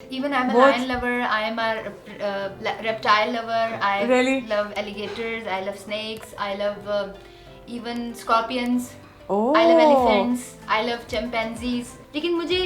Even I'm a lion lover, I am a reptile lover, I Really? love alligators, I love snakes, I love even scorpions, Oh. I love elephants, I love chimpanzees. लेकिन मुझे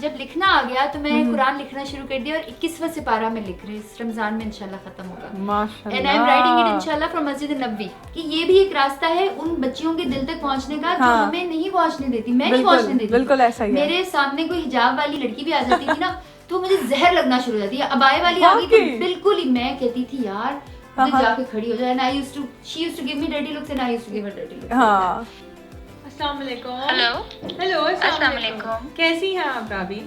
जब लिखना आ गया तो मैं कुरान लिखना शुरू कर दिया और 21वां सिपारा में लिख रही हूँ, इस रमजान में इंशाल्लाह खत्म होगा। माशाल्लाह। And I'm writing it इंशाल्लाह from मस्जिद नबवी कि ये भी एक रास्ता है उन बच्चियों के दिल तक पहुंचने का जो हमें नहीं पहुंचने देती, मैं नहीं पहुंचने देती। बिल्कुल ऐसा ही है। मेरे सामने कोई हिजाब वाली लड़की भी आ जाती थी ना तो मुझे जहर लगना शुरू हो जाती है। अबाए वाली आ गई तो बिल्कुल ही मैं कहती थी यार तो जाके खड़ी हो जाए। She used to give me dirty looks and I used to give her dirty looks. हाँ। अस्सलाम वालेकुम। हेलो अस्सलाम वालेकुम। कैसी हैं आप राबी?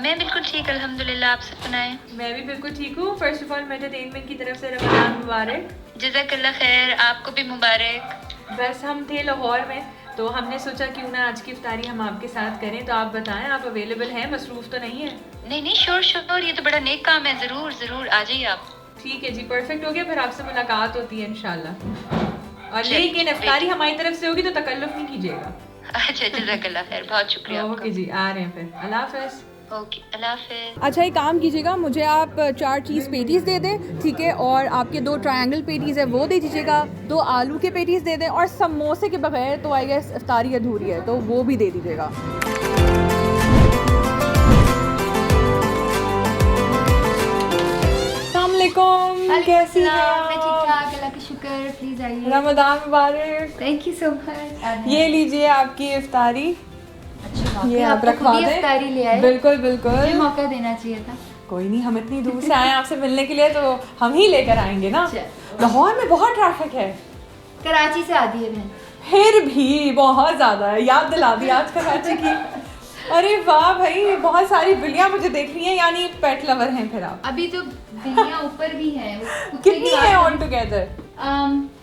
मैं बिल्कुल ठीक अल्हम्दुलिल्लाह, आप सुनाएं? मैं भी बिल्कुल ठीक हूँ। फर्स्ट ऑफ ऑल मेंटरटेनमेंट की तरफ से रमजान मुबारक। जज़ाकल्लाह खैर, आपको भी मुबारक। बस हम थे लाहौर में तो हमने सोचा क्यों ना आज की इफ्तारी हम आपके साथ करें। तो आप बताएं, आप अवेलेबल हैं? मसरूफ तो नहीं है? नहीं श्योर, ये तो बड़ा नेक काम है। जरूर आ जाइए आप। ठीक है जी, परफेक्ट हो गया। फिर आपसे मुलाकात होती है इंशाल्लाह। और लेकिन इफ्तारी हमारी तरफ से होगी तो तकल्लुफ नहीं कीजिएगा। अच्छा जज़ाकल्लाह खैर, बहुत शुक्रिया आपका। ओके जी, आ रहे हैं फिर। अल्लाह हाफ़िज़। ओके, अल्लाह हाफ़िज़। अच्छा, एक काम कीजिएगा, मुझे आप 4 चीज़ पेटीज़ दे दें, ठीक है, और आपके 2 ट्रायंगल पेटीज़ है वो दे दीजिएगा, 2 आलू के पेटीज़ दे दें, और समोसे के बगैर तो आई गेस इफ्तारी अधूरी है तो वो भी दे दीजिएगा। कैसी हैं? मैं ठीक ठाक, अल्लाह का शुक्र। प्लीज आइए। रमजान मुबारक। Thank you so much. ये लीजिए आपकी इफ्तारी। अच्छा, ये आप रखवा दें। इफ्तारी ले आए। बिल्कुल बिल्कुल। मुझे मौका देना चाहिए था। कोई नहीं, हम इतनी दूर से आए आपसे मिलने के लिए तो हम ही लेकर आएंगे ना। लाहौर में बहुत ट्रैफिक है। कराची से आती है मैं। फिर भी बहुत ज्यादा है। याद दिला दी आज कराची की। अरे वाह भाई, बहुत सारी बिल्लियां मुझे देख रही हैं, यानी पेट लवर हैं फिर आप। अभी तो बिल्लियां ऊपर भी हैं। कितनी है ऑन टुगेदर?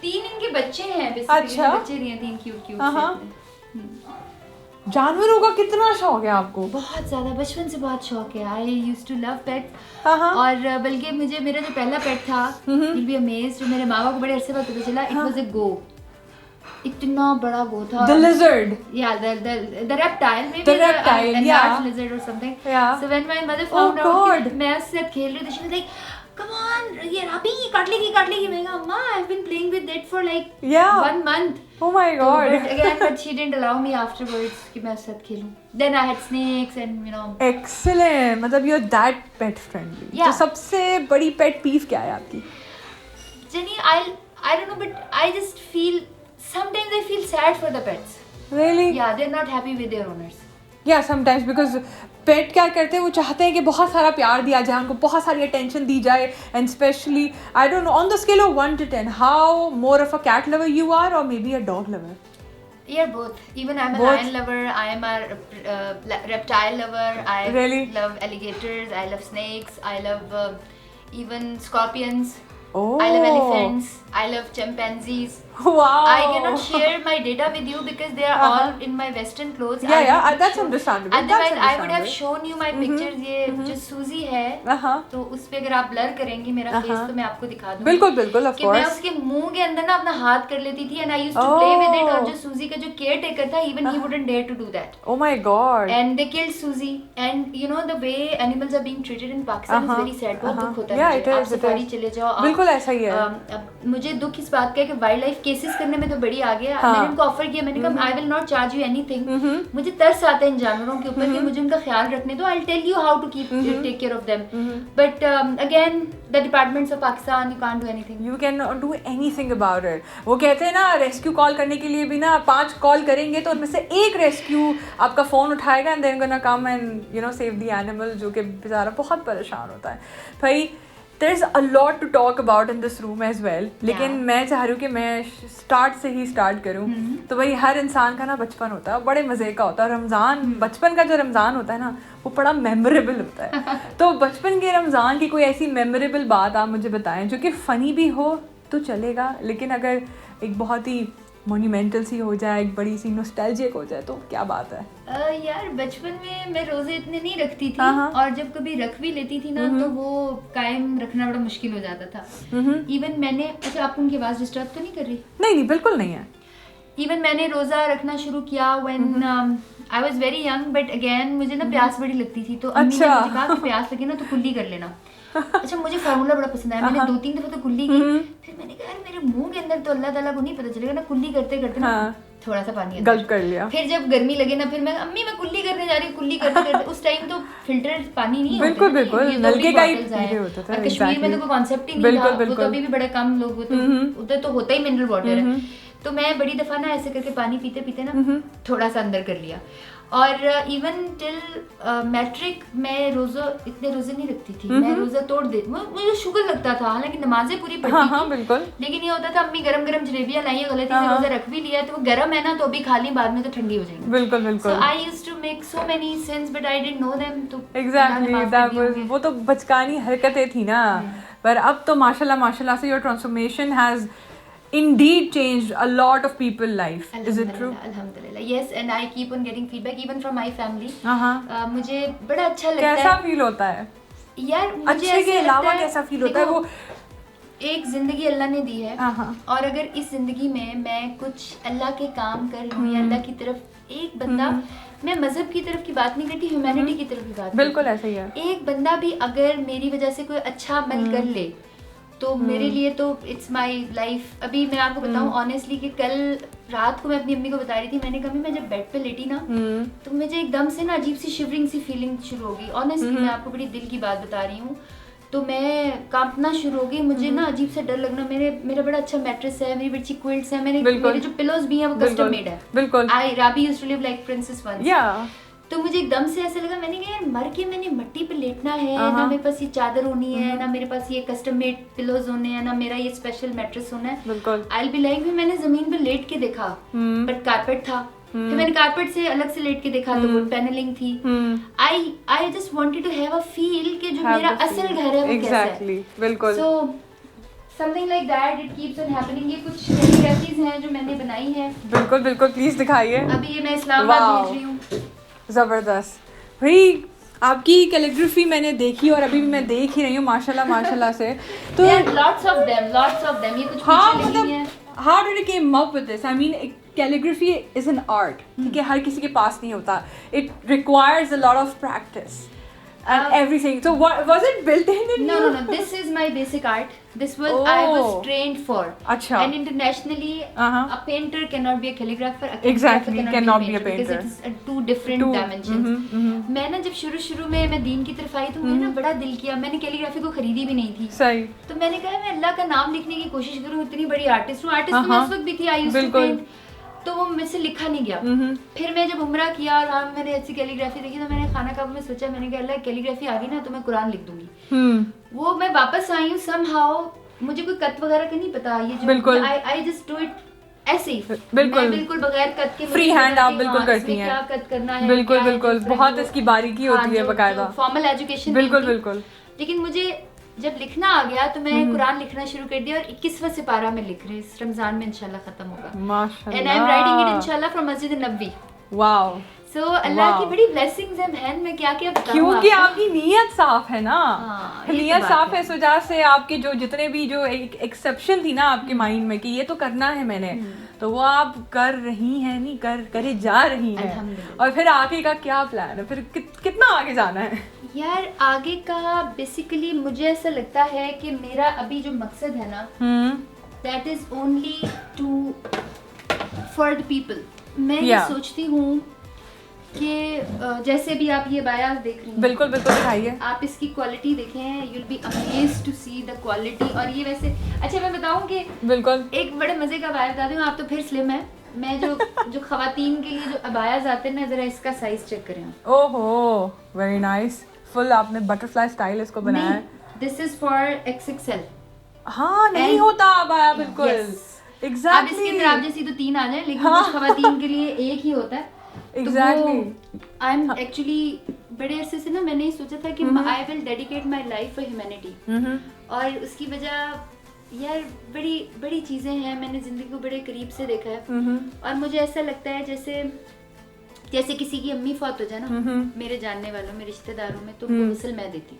3 इनके बच्चे हैं। अच्छा। बच्चे नहीं हैं, 3 क्यूट जानवरों का कितना शौक है आपको? बहुत ज्यादा, बचपन से बहुत शौक है। आई यूज्ड टू लव पेट। हाँ। और बल्कि मुझे मेरा जो पहला पेट था, you'll be amazed, जो मेरे माँ बाप को बड़े अरसे बाद पता चला, इट वाज अ गो। इतना बड़ा गो था। The lizard. Yeah, the reptile. Maybe The reptile, a yeah. large lizard or something. Yeah. So when my mother found Oh, out God. कि मैं उससे खेल रही थी, she was like, come on, ये राबी काट लेगी। मैं कहा, अम्मा, I've been playing with it for like 1 month. Oh my God. But she didn't allow me afterwards कि मैं उसके साथ खेलूं. Then I had snakes and you know. Excellent. मतलब you're that pet friendly. Yeah. तो सबसे बड़ी pet peeve क्या है आपकी? Jenny, I don't know, but I just feel sometimes I feel sad for the pets. Really? Yeah, they're not happy with their owners. Yeah, sometimes because पेट क्या करते हैं, वो चाहते हैं कि बहुत सारा प्यार दिया जाए उनको, बहुत सारी अटेंशन दी जाए, and specially I don't know on the scale of 1 to 10 how more of a cat lover you are और maybe a dog lover? Yeah, both. Even I'm a Both? lion lover, I am a reptile lover, I Really? love alligators, I love snakes, I love even scorpions, Oh. I love elephants, I love chimpanzees. Wow. I cannot share my data with you because they are all in my western clothes. Yeah, that's understandable. Otherwise, That's I would have understandable. shown you my pictures. ये जो सूजी है, तो उस पे अगर आप blur करेंगे मेरा फेस तो मैं आपको दिखा दूंगी। बिल्कुल of कि मैं course. उसके मुंह के अंदर ना अपना हाथ कर लेती थी and I used to play with it। और जो सूजी का जो केयर टेकर था, even he wouldn't dare to do that. Oh my God. And they killed Suzy. And you know the way animals are being treated in Pakistan is very sad. बहुत दुख होता है। Yeah, it आप is. Safari चले जाओ। बिल्कुल ऐसा ही है। अब मुझे दुख इस बात का है कि वाइल्ड लाइफ केसेस करने में तो बड़ी आगे है। मैंने उनको ऑफर किया, मैंने कहा I will not charge you anything. मुझे तरस आता है इन जानवरों के ऊपर कि मुझे उनका ख्याल रखने दो। I will tell you how to keep take care of them, but again the departments of Pakistan, you can't do anything. You can do anything about it. वो कहते हैं ना, रेस्क्यू कॉल करने के लिए भी ना 5 कॉल करेंगे तो उनमें से एक रेस्क्यू आपका फ़ोन उठाएगा and then gonna come and you know save the animal, जो कि बेचारा बहुत परेशान होता है। भाई there is a lot to talk about in this room as well. लेकिन मैं चाह रही हूँ कि मैं स्टार्ट से ही स्टार्ट करूँ। तो भाई हर इंसान का ना बचपन होता है, बड़े मज़े का होता है। रमज़ान, बचपन का जो रमज़ान होता है ना, वो बड़ा मेमोरेबल होता है। तो बचपन के रमज़ान की कोई ऐसी मेमोरेबल बात आप मुझे बताएं जो कि फ़नी भी हो तो चलेगा, लेकिन अगर एक बहुत ही मोन्यूमेंटल सी हो जाए, एक बड़ी सी नॉस्टैल्जिक हो जाए, तो क्या बात है? यार बचपन में मैं रोजे इतने नहीं रखती थी, और जब कभी रख भी लेती थी ना तो वो कायम रखना बड़ा मुश्किल हो जाता था। इवन मैंने, अच्छा आपको उनकी आवाज़ डिस्टर्ब तो नहीं कर रही? नहीं बिल्कुल नहीं है। इवन मैंने रोजा रखना शुरू किया when I was very young, but again मुझे ना प्यास बड़ी लगती थी, तो अम्मी ने मुझे कहा कि प्यास लगे ना तो कुल्ली कर लेना। अच्छा, मुझे फार्मूला बड़ा पसंद आया, मैंने 2-3 दफा तो कुल्ली की, फिर मैंने कहा यार मेरे मुंह के अंदर तो अल्लाह ताला को नहीं पता चलेगा ना, कुल्ली करते करते ना थोड़ा सा पानी गल्प कर लिया। फिर जब गर्मी लगे ना, फिर मैं अम्मी मैं कुल्ली करने जा रही हूँ, कुल्ली करते करते उस टाइम तो फिल्टर पानी नहीं होता, बिल्कुल बिल्कुल नलके का ही पीते होता था। कश्मीर में तो कोई कॉन्सेप्ट ही नहीं था, वो तो अभी भी बड़े कम लोग होते, उधर तो होता ही मिनरल वाटर है। तो मैं बड़ी दफा ना ऐसे करके पानी पीते पीते ना थोड़ा सा अंदर कर लिया। और इवन टिल मैट्रिक मैं रोजा इतने रोजे नहीं रखती थी, मैं रोजा तोड़ देती, मुझे शुगर लगता था, हालांकि नमाजें पूरी पढ़ती थी, बिल्कुल, लेकिन ये होता था अम्मी गरम गरम जलेबियां लाई है, गलती से रोजा रख भी लिया तो वो गरम है ना तो अभी खा ली, बाद में तो ठंडी हो जाएगी। बिल्कुल बिल्कुल। So I used to make so many sins but I didn't know them, तो एग्जैक्टली दैट वाज, वो तो बचकानी हरकतें थी ना, पर अब तो माशाल्लाह से your transformation has indeed changed a lot of people's life. Is it true? Alhamdulillah. Yes, and I keep on getting feedback even from my family. मुझे बड़ा अच्छा लगता है। कैसा फील होता है यार? मुझे अच्छे के अलावा कैसा फील होता है? वो एक जिंदगी अल्लाह ने दी है, और अगर इस जिंदगी में मैं कुछ अल्लाह के काम कर रही हूँ या अल्लाह की तरफ एक बंदा, मैं मजहब की तरफ की बात नहीं करती, ह्यूमैनिटी की तरफ की बात, बिल्कुल ऐसा ही है, एक बंदा भी अगर मेरी वजह से कोई अच्छा अमल कर ले तो मेरे लिए तो इट्स माय लाइफ। अभी मैं आपको बताऊं ऑनेस्टली कि कल रात को मैं अपनी अम्मी को बता रही थी, मैंने कहा मैं जब बेड पे लेटी ना तो मुझे एकदम से ना अजीब सी शिवरिंग सी फीलिंग शुरू हो गई। ऑनेस्टली मैं आपको बड़ी दिल की बात बता रही हूँ, तो मैं कांपना शुरू हो गई, मुझे ना अजीब सा डर लगना। मेरा बड़ा अच्छा मैट्रेस है, मेरी बड़ी अच्छी क्विल्ट्स है, मेरे जो पिलोज भी हैं वो कस्टम मेड है। बिल्कुल, आई राबी used to live like princess once. तो मुझे एकदम से ऐसा लगा, मैंने कहा यार मर के मैंने मिट्टी पे लेटना है, ना मेरे पास ये चादर होनी है, ना मेरे पास ये कस्टम मेड पिलोज होने हैं, ना मेरा ये स्पेशल मैट्रेस होना है। बिल्कुल, आई विल बी लाइक, मैंने जमीन पे लेट के देखा बट कारपेट था, फिर मैंने कारपेट से अलग से लेट के देखा तो वुड पैनलिंग थी। I just wanted to have a feel कि जो मेरा असल घर है वो कैसा है। बिल्कुल, so something like that, it keeps on happening. ये कुछ कैलिग्राफीज हैं जो मैंने बनाई है। बिल्कुल बिल्कुल, प्लीज दिखाइए। अभी ये मैं इस्लामाबाद भेज रही हूँ। ज़बरदस्त भाई, आपकी कैलिग्राफी मैंने देखी और अभी भी मैं देख ही रही हूँ माशाल्लाह से। तो lots of them ये कुछ पीछे लिखी हैं। How did it came up with this? I mean, calligraphy is an art. ठीक है, हर किसी के पास नहीं होता. It requires a lot of practice and everything. So was it built in? No. This is my basic art. This was I was trained for. अच्छा. And internationally, a painter cannot be a calligrapher. Exactly, cannot be a painter. Because it is two different dimensions. मैं ना जब शुरू में मैं दीन की तरफ आई तो मैंने ना बड़ा दिल किया, मैंने कैलीग्राफी को खरीदी भी नहीं थी। सही। तो मैंने कहा मैं अल्लाह का नाम लिखने की कोशिश करूँ, इतनी बड़ी आर्टिस्ट हूँ। आर्टिस्ट तो मैं उस वक्त भी थी, आई यूज्ड टू पेंट, तो वो मुझसे लिखा नहीं गया। फिर मैं जब उम्रा किया और वहाँ मैंने ऐसी कैलीग्राफी देखी तो मैंने खाना काबा में सोचा, मैंने कहा अल्लाह कैलीग्राफी आ गई ना तो मैं कुरान लिख दूंगी। वो मैं वापस आई हूँ समहाउ, मुझे कोई कट वगैरह का नहीं पता, ये जो आई जस्ट डू इट ऐसे ही, बिल्कुल बगैर कट के, फ्री हैंड आप बिल्कुल करती हैं, क्या कट करना है, बिल्कुल बहुत इसकी बारीकी होती है बकायदा, फॉर्मल एजुकेशन। बिल्कुल। लेकिन मुझे जब लिखना आ गया तो मैं कुरान लिखना शुरू कर दिया और 21वां सिपारा में लिख रही हूँ, इस रमजान में इंशाल्लाह खत्म होगा। माशाल्लाह। And I am writing it इंशाल्लाह फ्रॉम मस्जिद नबवी। वाओ। सो अल्लाह की बड़ी ब्लेसिंग्स हैं बहन, मैं क्या बताऊं, क्योंकि आपकी नीयत साफ है ना। नीयत साफ है, इस वजह से आपके जो जितने भी जो एक एक्सेप्शन थी ना आपके माइंड में कि ये तो करना है मैंने, तो वो आप कर रही हैं, नहीं करे जा रही हैं। और फिर आगे का क्या प्लान है, फिर कितना आगे जाना है? यार आगे का बेसिकली मुझे ऐसा लगता है कि मेरा अभी जो मकसद है ना, that is only to for the people. मैं ये सोचती हूँ कि जैसे भी आप ये बायास देख रही हैं, बिल्कुल दिखाइए, आप इसकी क्वालिटी देखें, you will be amazed to see the quality. और ये वैसे अच्छा मैं बताऊं कि बिल्कुल एक बड़े मजे का बाया बता दूं, आप तो फिर स्लिम है, मैं जो खवातीन के लिए जो अबायास आते हैं ना, जरा इसका साइज चेक करें। ओहो वेरी नाइस, फुल आपने बटरफ्लाई स्टाइल इसको बनाया है। This is for XXL। हाँ नहीं होता अबाया, बिल्कुल एग्जैक्टली। अब इसके अंदर आप जैसी तो 3 आ जाए, लेकिन कुछ खवातीन के लिए एक ही होता है। एग्जैक्टली। आई एम एक्चुअली बड़े अरसे से ना मैंने ये सोचा था कि I will dedicate my life for humanity, और उसकी वजह यार बड़ी चीजें हैं, मैंने जिंदगी को बड़े करीब से देखा है। और मुझे ऐसा लगता है जैसे किसी की अम्मी फौत हो जाए ना, मेरे जानने वालों में, रिश्तेदारों में, तो वो गुस्ल मैं देती,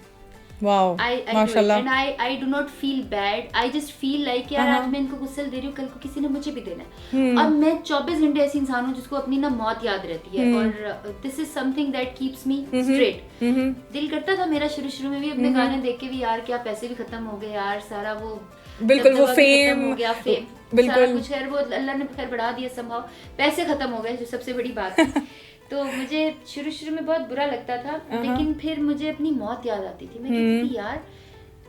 वाओ माशाल्लाह। And I do not feel bad, I just feel like यार आज मैं इनको गुस्सा दे रही हूँ, कल को किसी ने मुझे भी देना है। और मैं 24 घंटे ऐसी इंसान हूँ जिसको अपनी ना मौत याद रहती है, और this is something that keeps me straight. दिल करता था मेरा शुरू में भी अपने गाने देख के भी यार क्या पैसे भी खत्म हो गए यार, सारा वो बिल्कुल वो फेम हो गया, फेम बिल्कुल कुछ खैर वो अल्लाह ने खैर बढ़ा दिया, संभव पैसे खत्म हो गए जो सबसे बड़ी बात है। तो मुझे शुरू में बहुत बुरा लगता था, लेकिन फिर मुझे अपनी मौत याद आती थी। मैं कहती थी यार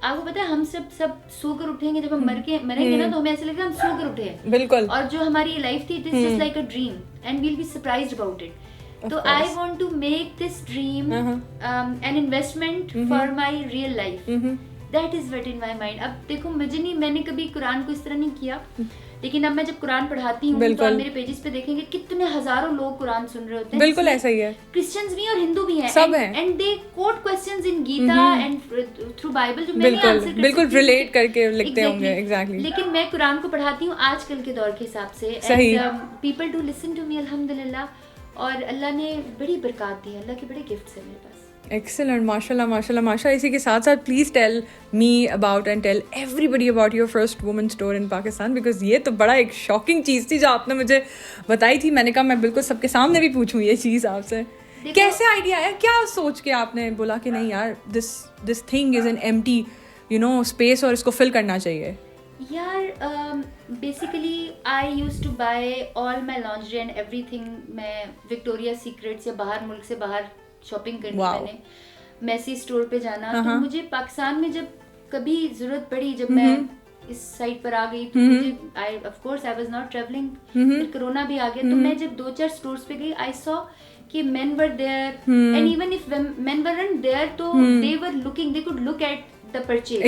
आपको पता है हम सब सोकर उठेंगे, जब हम मरेंगे ना तो हमें ऐसे लगेगा हम सोकर उठे हैं बिल्कुल, और जो हमारी लाइफ थी it is just like a dream and we'll be surprised about it. तो I want to make this dream an investment for my real life, that is what in my mind. अब देखो मुझे नहीं, मैंने कभी कुरान को इस तरह नहीं किया, लेकिन अब मैं जब कुरान पढ़ाती हूँ तो आप मेरे पेजेस पे देखेंगे कितने हजारों लोग कुरान सुन रहे होते हैं। बिल्कुल ऐसा ही है, क्रिश्चियंस भी और हिंदू भी हैं, सब हैं, and they quote questions in Gita and through Bible जो मैं आंसर कर बिल्कुल रिलेट करके लिखते होंगे। एग्जैक्टली। लेकिन मैं कुरान को पढ़ाती हूँ आजकल के दौर के हिसाब से, and people do listen to me अल्हम्दुलिल्लाह, और अल्लाह ने बड़ी बरकत दी है, अल्लाह के बड़े गिफ्ट्स हैं मेरे पास। एक्सेलेंट, माशाल्लाह माशाल्लाह माशाल्लाह। इसी के साथ साथ please tell me about and tell everybody about your first women store in Pakistan, because ये तो बड़ा एक शॉकिंग चीज़ थी जो आपने मुझे बताई थी। मैंने कहा मैं बिल्कुल सबके सामने भी पूछूँ ये चीज़ आपसे। कैसे आइडिया आया, क्या सोच के आपने बोला कि नहीं यार this thing is an empty you know space और इसको फिल करना चाहिए? यार basically I used to buy all my laundry and everything. मैं विक्टोरिया सीक्रेट्स या बाहर मुल्क से बाहर शॉपिंग करनी, मैंने मैसी स्टोर पे जाना। तो मुझे पाकिस्तान में जब कभी जरूरत पड़ी, जब मैं इस साइड पर आ गई तो मुझे आई वाज नॉट ट्रैवलिंग, फिर कोरोना भी आ गया, तो मैं जब 2-4 स्टोर्स पे गई आई सॉ कि men were there and even if men weren't there तो they were looking, they could look at the purchase।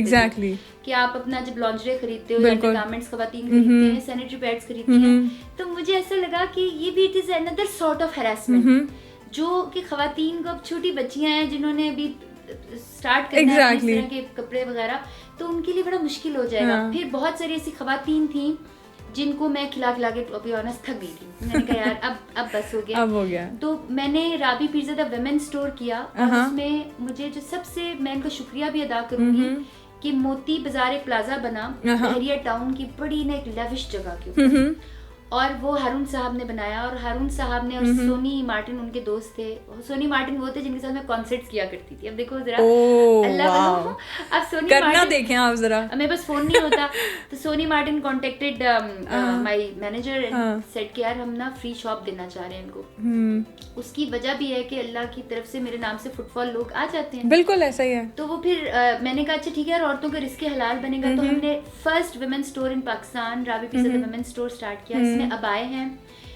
exactly कि आप अपना जब लॉन्जरी खरीदते हो या गारमेंट्स खवातीन खरीदते हैं, सैनिटरी पैड्स खरीदती हैं, तो मुझे ऐसा लगा कि ये भी it is another sort of harassment, जो कि खवातीन को, अब छोटी बच्चियां हैं जिन्होंने अभी स्टार्ट करना है इस तरह के कपड़े वगैरह, तो उनके लिए बड़ा मुश्किल हो जाएगा। फिर बहुत सारी ऐसी खवातीन थी जिनको मैं खिला के टू बी ऑनेस्ट थक गई थी। मैंने कहा यार अब बस हो गया। तो मैंने राबी पीरज़ादा वुमेन स्टोर किया, और उसमें मुझे जो सबसे, मैं उनका शुक्रिया भी अदा करूंगी कि मोती बाजार एक प्लाजा बना बहरिया टाउन की बड़ी ना एक लेविश जगह के ऊपर, और वो हारून साहब ने बनाया। और हारून साहब ने और सोनी मार्टिन उनके दोस्त थे। सोनी मार्टिन वो थे जिनके साथ मैं कॉन्सर्ट्स किया करती थी। अब देखो जरा अल्लाह, अब सोनी मार्टिन देखें आप जरा, मेरे पास फोन नहीं होता, तो Sony Martin contacted my manager and said कि यार हम ना फ्री शॉप देना चाह रहे हैं इनको। उसकी वजह भी है कि अल्लाह की तरफ से मेरे नाम से फुटफॉल लोग आ जाते हैं। बिल्कुल ऐसा ही है। तो वो फिर मैंने कहा अच्छा ठीक है यार, औरतों का रिस्क हलाल बनेगा। तो हमने first women store in Pakistan Rabi Pirzada women store start किया। इसमें अबाए हैं,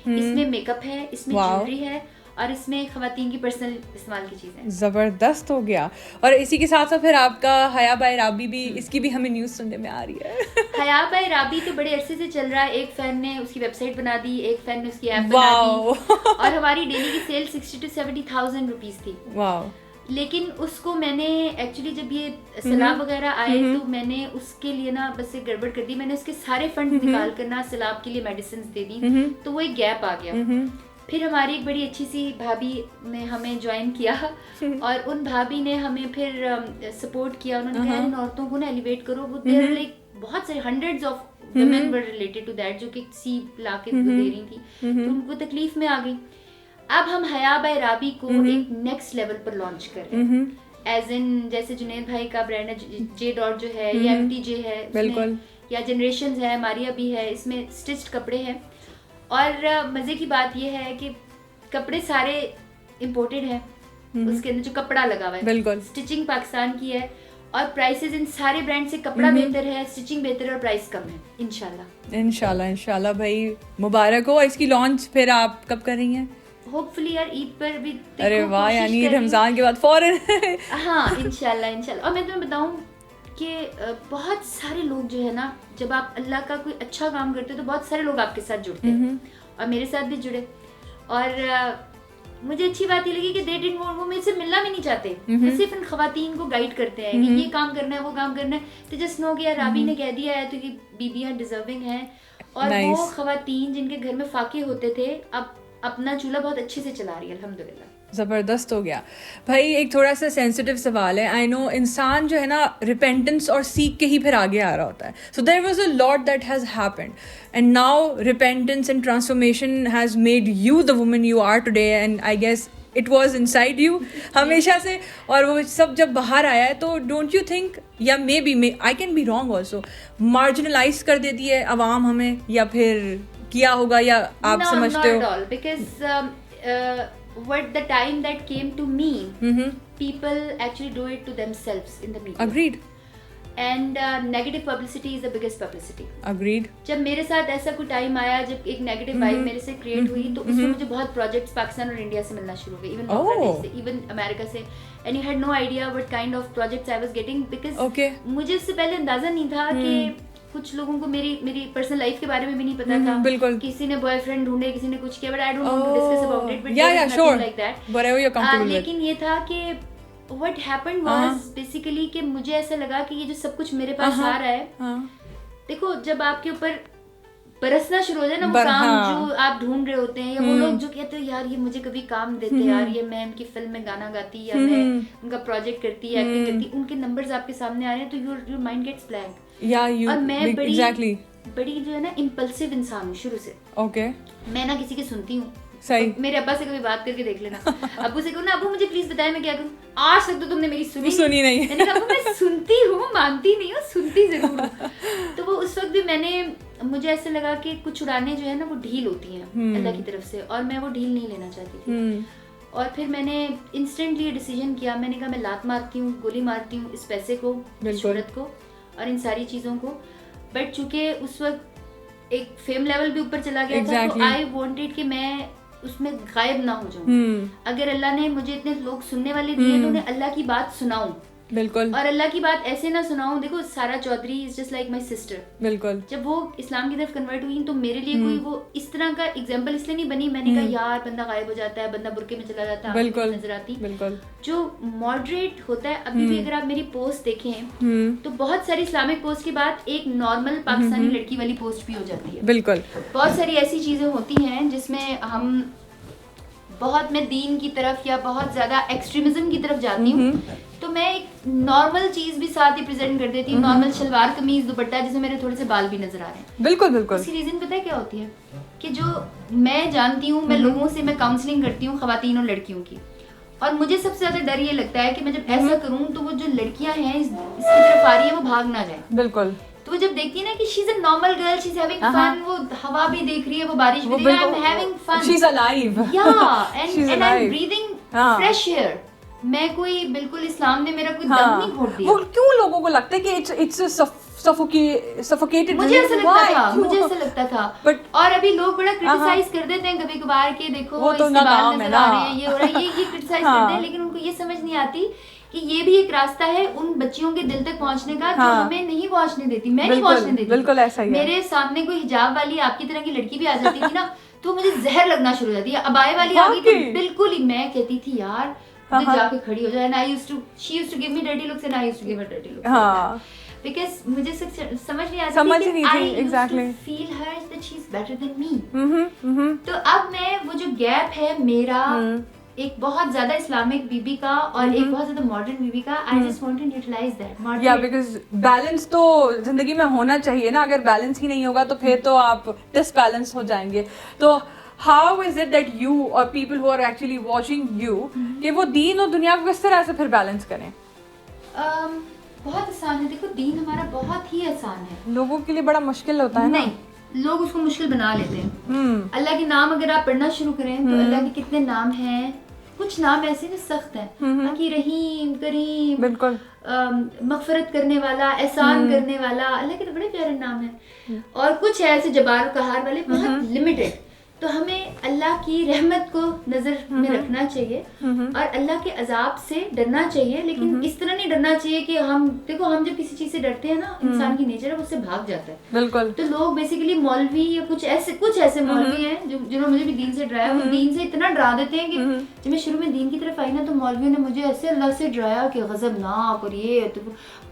इसमें मेकअप है, इसमें ज्वेलरी है, और इसमें खवातीन की पर्सनल इस्तेमाल की चीजें। जबरदस्त हो गया। और इसी के साथ साथ फिर आपका हया बाय राबी भी, इसकी भी हमें न्यूज़ सुनने में आ रही है। हया बाय राबी तो बड़े अरसे से चल रहा है। एक फैन ने उसकी वेबसाइट बना दी, एक फैन ने उसकी ऐप बना दी, और हमारी डेली की सेल 60,000 to 70,000 रुपीज थी। वाओ। लेकिन उसको मैंने एक्चुअली जब ये सैलाब वगैरह आए तो मैंने उसके लिए ना बस एक गड़बड़ कर दी। मैंने उसके सारे फंड निकाल कर ना सैलाब के लिए मेडिसिन दे दी, तो वो एक गैप आ गया। फिर हमारी एक बड़ी अच्छी सी भाभी ने हमें ज्वाइन किया, और उन भाभी ने हमें फिर सपोर्ट किया। उन्होंने कहा इन औरतों को ना एलिवेट करो। वो देयर लाइक बहुत सारे hundreds of women were related to that, जो कि सी ला के दे रही थी, तो उनको तकलीफ में आ गई। अब हम हया बाय राबी को एक नेक्स्ट लेवल पर लॉन्च कर रहे हैं, एज इन जैसे जुनैद भाई का ब्रांड है जे डॉट जो है, या MTJ है, बिल्कुल, या जनरेशंस है, मारिया भी है, इसमें स्टिच्ड कपड़े हैं। और मजे की बात यह है कि कपड़े सारे इम्पोर्टेड हैं, उसके अंदर जो कपड़ा लगा हुआ है बिल्कुल स्टिचिंग पाकिस्तान की है, और प्राइसेस इन सारे ब्रांड से कपड़ा बेहतर है, स्टिचिंग बेहतर है, और प्राइस कम है। इंशाल्लाह भाई मुबारक हो। इसकी लॉन्च फिर आप कब कर रही हैं? होपफुली यार ईद पर भी। अरे वाह, यानी रमजान के बाद फौरन। हाँ इंशाल्लाह। और मैं तुम्हें बताऊं कि बहुत सारे लोग जो है ना, जब आप अल्लाह का कोई अच्छा काम करते हो तो बहुत सारे लोग आपके साथ जुड़ते हैं, और मेरे साथ भी जुड़े। और मुझे अच्छी बात ये लगी कि दे डिडंट वांट, वो मेरे से मिलना भी नहीं चाहते, वो सिर्फ इन खवातीन को गाइड करते हैं कि ये काम करना है, वो काम करना है। तो जस्ट नो कि यार राबी ने कह दिया है तो कि बीबियां डिजर्विंग हैं। और वो खवातीन जिनके घर में फाके होते थे, अब अपना चूल्हा बहुत अच्छे से चला रही है अल्हम्दुलिल्लाह। ज़बरदस्त हो गया भाई। एक थोड़ा सा सेंसिटिव सवाल है, आई नो इंसान जो है ना रिपेंटेंस और सीख के ही फिर आगे आ रहा होता है। So there was a lot that has happened and now repentance and transformation has made you the woman you are today, and I guess it was inside you हमेशा से, और वो सब जब बाहर आया है तो डोंट यू थिंक, या maybe I can be wrong also, marginalise कर देती है आवाम हमें, या फिर किया होगा, या आप समझते हो? not at all, because what the time that came to me, people actually do it to themselves in the media. Agreed. And negative publicity is the biggest publicity. Agreed. जब मेरे साथ ऐसा कोई टाइम आया जब एक नेगेटिव वाइब मेरे से क्रिएट हुई, तो उसमें मुझे बहुत प्रोजेक्ट्स पाकिस्तान और इंडिया से मिलना शुरू हो गए, इवन बांग्लादेश से, इवन अमेरिका से, and you had no idea what kind of projects I was getting, because मुझे उससे पहले अंदाजा नहीं था कि कुछ लोगों को मेरी पर्सनल लाइफ के बारे में भी नहीं पता था। बिल्कुल। किसी ने बॉयफ्रेंड ढूंढे, किसी ने कुछ किया, but I don't want to discuss about it, but yeah, sure. Like that, whatever you're comfortable with. लेकिन ये था कि what happened was basically कि मुझे ऐसा लगा कि ये जो सब कुछ मेरे पास आ रहा है, देखो जब आपके ऊपर बरसना शुरू हो जाए ना वो काम जो आप ढूंढ रहे होते हैं, या वो लोग जो कहते हैं यार ये मुझे कभी काम देते, यार ये मैं उनकी फिल्म में गाना गाती, या मैं उनका प्रोजेक्ट करती, एक्टिंग करती, उनके नंबर्स आपके सामने आ रहे हैं, तो योर माइंड गेट्स ब्लैंक। और मैं बड़ी जो है ना इम्पल्सिव इंसान हूँ शुरू से। ओके। मैं ना किसी की सुनती हूँ, सही। मेरे अब्बा से कभी बात करके देख लेना, अब्बू से कहो ना अब्बू मुझे प्लीज बताएं मैं क्या करूं, आज तक तो तुमने मेरी सुनी नहीं। मैंने कहा मैं सुनती हूँ, मानती नहीं हूँ, सुनती जरूर हूँ। तो वो उस वक्त भी मुझे ऐसा लगा कि कुछ उड़ाने जो है ना वो ढील होती हैं अल्लाह की तरफ से, और मैं वो ढील नहीं लेना चाहती थी। और फिर मैंने इंस्टेंटली ये डिसीजन किया, मैंने कहा मैं लात मारती हूँ, गोली मारती हूँ इस पैसे को, इस शोहरत को और इन सारी चीज़ों को। बट चूंकि उस वक्त एक फेम लेवल भी ऊपर चला गया था, तो आई वांटेड कि मैं उसमें गायब ना हो जाऊं। अगर अल्लाह ने मुझे इतने लोग सुनने वाले दिए तो उन्हें अल्लाह की बात सुनाऊं। बिल्कुल। और अल्लाह की बात ऐसे ना सुनाऊं, देखो Sara Chaudhry is just like my sister. बिल्कुल। जब वो इस्लाम की तरफ कन्वर्ट हुई तो मेरे लिए कोई वो इस तरह का एग्जांपल इसलिए नहीं बनी, मैंने कहा यार बंदा गायब हो जाता है, बंदा बुरके में चला जाता है, बिल्कुल नजर आती। बिल्कुल। जो मॉडरेट होता है, अभी भी अगर आप मेरी पोस्ट देखें तो बहुत सारी इस्लामिक पोस्ट के बाद एक नॉर्मल पाकिस्तानी लड़की वाली पोस्ट भी हो जाती है। बिल्कुल। बहुत सारी ऐसी चीजें होती हैं जिसमें हम बहुत, मैं दीन की तरफ या बहुत ज्यादा एक्सट्रीमिज्म की तरफ जाती हूँ, तो मैं एक नॉर्मल चीज भी साथ ही प्रेजेंट कर देती हूँ, नॉर्मल शलवार कमीज दुपट्टा जिसमें मेरे थोड़े से बाल भी नजर आ रहे हैं। बिल्कुल बिल्कुल। इसकी रीजन पता है क्या होती है कि जो मैं जानती हूँ, मैं लोगों से मैं काउंसलिंग करती हूँ खवातीन और लड़कियों की, और मुझे सबसे ज्यादा डर ये लगता है कि मैं जब ऐसा करूँ तो वो जो लड़कियां हैं इसकी तरफ आ रही है वो भाग ना जाए। बिल्कुल। तो वो जब देखती है ना कि she is a normal girl, she is having fun, वो हवा भी देख रही है, वो बारिश भी देख रही है, I am having fun, she is alive, yeah and I am breathing fresh air. मैं कोई बिल्कुल, इस्लाम ने मेरा कोई दम नहीं घोट दिया। वो क्यों लोगों को लगता है कि इट्स सफोकेटेड? मुझे ऐसा लगता था बट और अभी लोग बड़ा क्रिटिसाइज कर देते हैं कभी कभार के, देखो वो तो इसके बाल नजर आ रहे हैं, ये हो रहा है, ये क्रिटिसाइज करते हैं, लेकिन उनको ये समझ नहीं आती कि ये भी एक रास्ता है उन बच्चियों के दिल तक पहुंचने का जो हमें नहीं पहुंचने देती, मैं नहीं पहुंचने देती। बिल्कुल ऐसा ही है। मेरे सामने कोई हिजाब वाली आपकी तरह की लड़की भी आ जाती थी ना तो मुझे जहर लगना शुरू हो जाती है। अबाए वाली आ गई तो बिल्कुल ही मैं कहती थी यार जाके खड़ी हो जाए, and she used to give me dirty looks and I used to give her dirty looks, because मुझे समझ नहीं आती थी exactly feel her that she is better than me. तो अब मैं वो जो गैप है मेरा एक बहुत ज्यादा इस्लामिक बीबी का और एक बहुत ज्यादा मॉडर्न बीबी का, I just want to utilise that. या बिकॉज़ बैलेंस तो जिंदगी में होना चाहिए ना, अगर बैलेंस ही नहीं होगा तो फिर तो आप डिसबैलेंस हो जाएंगे। तो how is it that you और people who are actually watching you कि वो दीन और दुनिया को किस तरह से फिर बैलेंस करें? बहुत आसान है, देखो दीन हमारा बहुत ही आसान है, लोगों के लिए बड़ा मुश्किल होता है ना। नहीं, लोग उसको मुश्किल बना लेते हैं। अल्लाह के नाम अगर आप पढ़ना शुरू करें तो अल्लाह के कितने नाम हैं, कुछ नाम ऐसे जो सख्त हैं, कि रहीम, करीम, बिल्कुल, मगफरत करने वाला, एहसान करने वाला, अल्लाह के तो बड़े प्यारे नाम हैं, और कुछ है ऐसे जबार कहार वाले बहुत लिमिटेड। तो हमें अल्लाह की रहमत को नजर में रखना चाहिए और अल्लाह के अजाब से डरना चाहिए, लेकिन इस तरह नहीं डरना चाहिए कि हम जब किसी चीज से डरते हैं ना, इंसान की नेचर है उससे भाग जाता है। बिल्कुल। तो लोग बेसिकली मौलवी या कुछ ऐसे मौलवी हैं जिन्होंने मुझे भी दीन से डराया, वो दीन से इतना डरा देते हैं कि जब मैं शुरू में दीन की तरफ आई ना तो मौलवियों ने मुझे ऐसे अल्लाह से डराया कि गजबनाक, और ये तो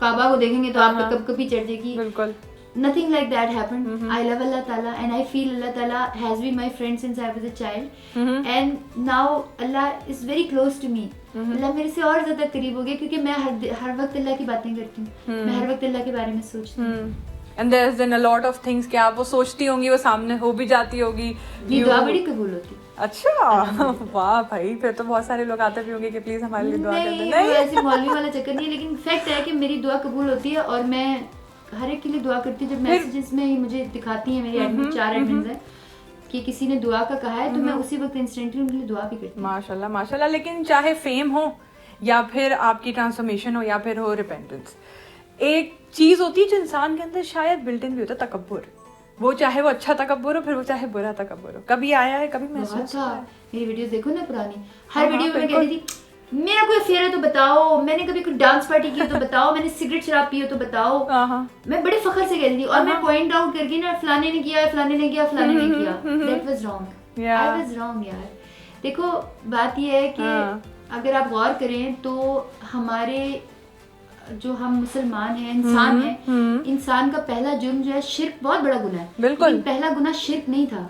काबा को देखेंगे तो आप कब कभी चढ़ जाएगी। बिल्कुल। nothing like that happened. I love Allah Ta'ala and I feel Allah Ta'ala has been my friend since I was a child. And now Allah is very close to me. अल्लाह मेरे से और ज़्यादा करीब हो गया क्योंकि मैं हर वक्त अल्लाह की बातें करती हूँ, मैं हर वक्त अल्लाह के बारे में सोचती हूँ. And there's then a lot of things कि आप वो सोचती होंगी, वो सामने हो भी जाती होगी. ये दुआ बड़ी कबूल होती. अच्छा, वाह भाई, फिर तो बहुत सारे लोग आते भी होंगे कि प्लीज हमारे लिए दुआ कर दें. नहीं, ऐसे मौलवी वाला चक्कर नहीं है, लेकिन फैक्ट है कि मेरी दुआ कबूल होती है और मैं हर एक के लिए दुआ करती हूँ. जब मैसेजेस में मुझे दिखाती हैं मेरी एडमिन, 4 एडमिन्स हैं कि किसी ने दुआ का कहा है तो मैं उसी वक्त इंस्टेंटली उनके लिए दुआ भी करती हूँ. माशाल्लाह माशाल्लाह. लेकिन चाहे फेम हो या फिर आपकी ट्रांसफॉर्मेशन हो या फिर हो रिपेंटेंस, एक चीज होती है जो इंसान के अंदर शायद बिल्ट इन भी होता है, तकब्बुर. वो चाहे वो अच्छा तकब्बुर हो, फिर वो चाहे बुरा तकब्बुर हो. कभी आया है, कभी महसूस हुआ है? मेरी वीडियोस देखो ना पुरानी, हर वीडियो में मैं कहती थी मेरा कोई अफेयर है तो बताओ, मैंने कभी कोई डांस पार्टी की तो बताओ, मैंने सिगरेट शराब पी हो तो बताओ. मैं बड़े फख्र से कहती थी और मैं पॉइंट आउट करके ना फलाने ने किया, फलाने ने किया, फलाने ने किया. That was wrong, I was wrong यार. देखो बात ये है कि अगर आप गौर करें तो हमारे जो हम मुसलमान हैं, इंसान हैं, इंसान का पहला जुर्म जो है शिर्क, बहुत बड़ा गुनाह है. बिल्कुल. पहला गुनाह शिर्क नहीं था,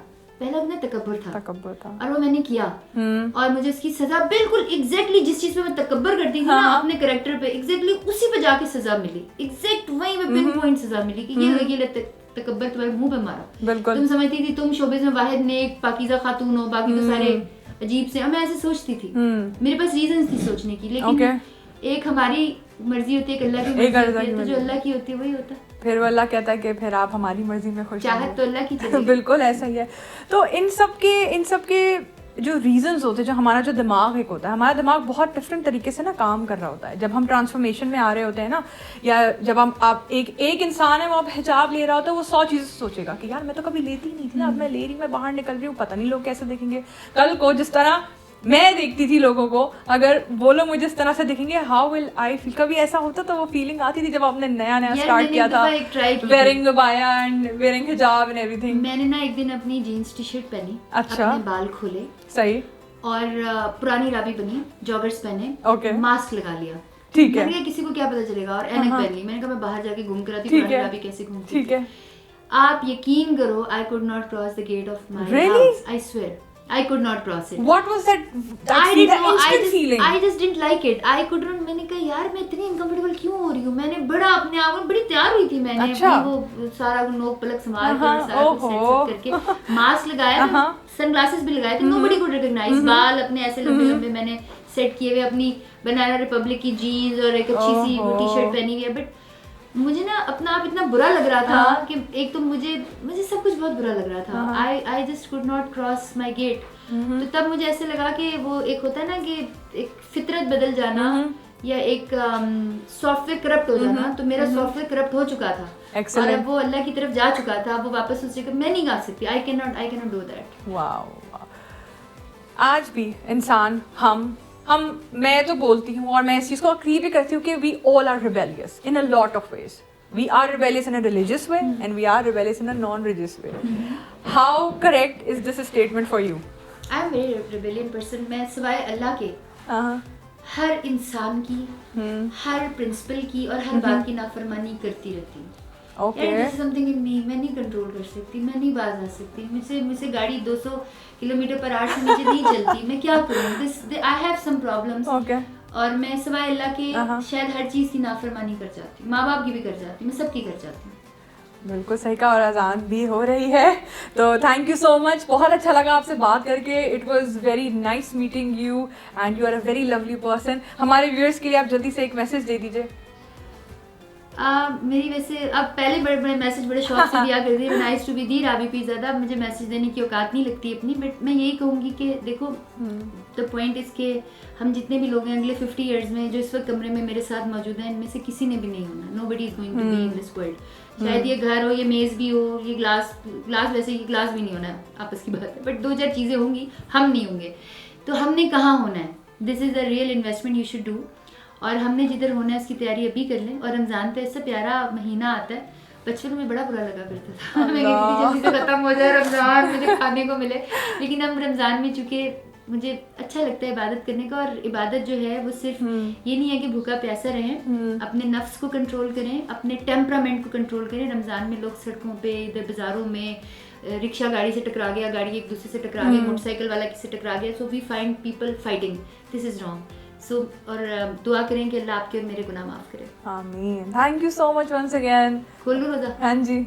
पहला गुनाह तकब्बुर था. और वो मैंने किया और मुझे उसकी सजा बिल्कुल एग्जैक्टली जिस चीज पे मैं तकब्बुर करती थी ना अपने कैरेक्टर पे, एग्जैक्टली उसी पे जाके सजा मिली. एग्जैक्ट वहीं पे पिन पॉइंट सजा मिली कि ये तकब्बुर तुम्हारे मुंह पे मारा. बिल्कुल. तुम समझती थी तुम शोबिस में वाहिद नेक पाकीज़ा खातून हो, बाकी तो सारे अजीब से. मैं ऐसे सोचती थी, मेरे पास रीजंस थी सोचने की, लेकिन एक हमारी मर्जी होती है, अल्लाह की मर्जी होती है, तो जो अल्लाह की होती है वही होता है. फिर वो अल्लाह कहता है कि फिर आप हमारी मर्जी में खुश चाहत तो अल्लाह की चलेगी. बिल्कुल ऐसा ही है. तो इन सब के जो रीजंस होते हैं, जो हमारा जो दिमाग एक होता है, हमारा दिमाग बहुत डिफरेंट तरीके से ना काम कर रहा होता है. जब हम ट्रांसफॉर्मेशन में आ रहे होते हैं ना, या जब आप एक इंसान है वो आप हिजाब ले रहा होता है, वो 100 चीज़ें सोचेगा कि यार मैं तो कभी लेती नहीं थी ना, अब मैं ले रही, मैं बाहर निकल रही हूँ, पता नहीं लोग कैसे देखेंगे. कल को जिस तरह मैं देखती थी लोगों को, अगर वो लोग मुझे इस तरह से देखेंगे, हाउ विल आई फील. कभी ऐसा होता तो वो फीलिंग आती थी जब आपने नया स्टार्ट किया था, वेयरिंग अबाया एंड वेयरिंग हिजाब एंड एवरीथिंग. मैंने ना एक दिन अपनी जीन्स टी शर्ट पहनी, अच्छा, अपने बाल खोले, सही, और पुरानी राबी बनी, जॉगर्स पहने, मास्क लगा लिया. ठीक है. किसी को क्या पता चलेगा, और एनक पहन ली. मैंने कहा मैं बाहर जाके घूम कर आती हूँ, पुरानी राबी कैसे घूमती. ठीक है. आप यकीन करो, I could not cross the gate of my house. I swear I could not cross it. What was that? I didn't know. feeling. I just didn't like it. I could not. मैंने कहा यार मैं इतनी uncomfortable क्यों हो रही हूँ. मैंने बड़ा अपने आप में बड़ी तैयार हुई थी. मैंने वो सारा नोक पलक संभाल कर सारा कुछ सेट करके मास्क लगाया, सनग्लासेस भी लगाए थे. Nobody could recognize. बाल अपने ऐसे लंबे लंबे मैंने सेट किए हुए, अपनी बनाना रिपब्लिक की जीन्स और एक अच्छी सी वो टी शर्ट पहनी हुई है. बट मुझे ना अपना आप इतना बुरा लग रहा था कि एक तो मुझे सब कुछ बहुत बुरा लग रहा था. I just could not cross my gate. तो तब मुझे ऐसे लगा कि वो एक होता है ना कि एक फितरत बदल जाना या एक सॉफ्टवेयर करप्ट हो जाना. तो मेरा सॉफ्टवेयर करप्ट हो चुका था. Excellent. और अब वो अल्लाह की तरफ जा चुका था. वो वापस उस जगह मैं नहीं गा सकती. I can not do that. Wow. आज भी इंसान मैं तो बोलती हूँ और मैं इस चीज़ को अग्री भी करती हूँ कि we all are rebellious in a lot of ways. We are rebellious in a religious way and we are rebellious in a non-religious way. How correct is this statement for you? I am very rebellious person. मैं सिवाय अल्लाह के हर इंसान की, हर principal की और हर बात की नाफरमानी करती रहती हूँ. Okay. This is something in me. मैं नहीं कंट्रोल कर सकती, मैं नहीं बाज आ सकती. मुझसे गाड़ी 200 किलोमीटर पर आवर से नीचे नहीं चलती. मैं क्या करूँ? I have some problems. Okay. और मैं सिवाय अल्लाह के शायद हर चीज़ की नाफरमानी कर जाती हूँ. माँ बाप की भी कर जाती हूँ, मैं सबकी कर जाती हूँ. बिल्कुल सही कहा. और अजान भी हो रही है, तो थैंक यू सो मच. बहुत अच्छा लगा आपसे बात करके. It was very nice meeting you and you are a very lovely person. हमारे व्यूअर्स के लिए आप जल्दी से एक मैसेज दे दीजिए. मेरी वैसे अब पहले बड़े बड़े मैसेज बड़े शौक से दिया करती थी. Nice to be the Rabi P. ज़्यादा मुझे मैसेज देने की औकात नहीं लगती अपनी. बट मैं यही कहूँगी कि देखो द पॉइंट इज़ के हम जितने भी लोग हैं अगले 50 ईयर्स में जो इस वक्त कमरे में मेरे साथ मौजूद हैं, इनमें से किसी ने भी नहीं होना. Nobody is going to be in this world. शायद ये घर हो, ये मेज़ भी हो, ये ग्लास वैसे ये ग्लास भी नहीं होना है, आपस की बात है. बट 2-4 चीज़ें होंगी, हम नहीं होंगे. तो हमने कहाँ होना है? This is a real investment you should do. और हमने जिधर होना है उसकी तैयारी अभी कर लें. और रमज़ान तो ऐसा प्यारा महीना आता है. बचपन में बड़ा बुरा लगा करता था मैं कितनी जल्दी से ख़त्म हो जाए रमज़ान, मुझे खाने को मिले. लेकिन अब रमज़ान में चूँकि मुझे अच्छा लगता है इबादत करने का। और इबादत जो है वो सिर्फ ये नहीं है कि भूखा प्यासा रहें, अपने नफ्स को कंट्रोल करें, अपने टेम्परामेंट को कंट्रोल करें। रमज़ान में लोग सड़कों पे, इधर बाज़ारों में, रिक्शा गाड़ी से टकरा गया, गाड़ी एक दूसरे से टकरा गई, मोटरसाइकिल वाला किसी से टकरा गया, so we find people fighting, this is wrong. So और दुआ करें कि अल्लाह आपके और मेरे गुनाह माफ़ करे। आमीन। Thank you so much once again. खोल लो रोज़ा। हाँ जी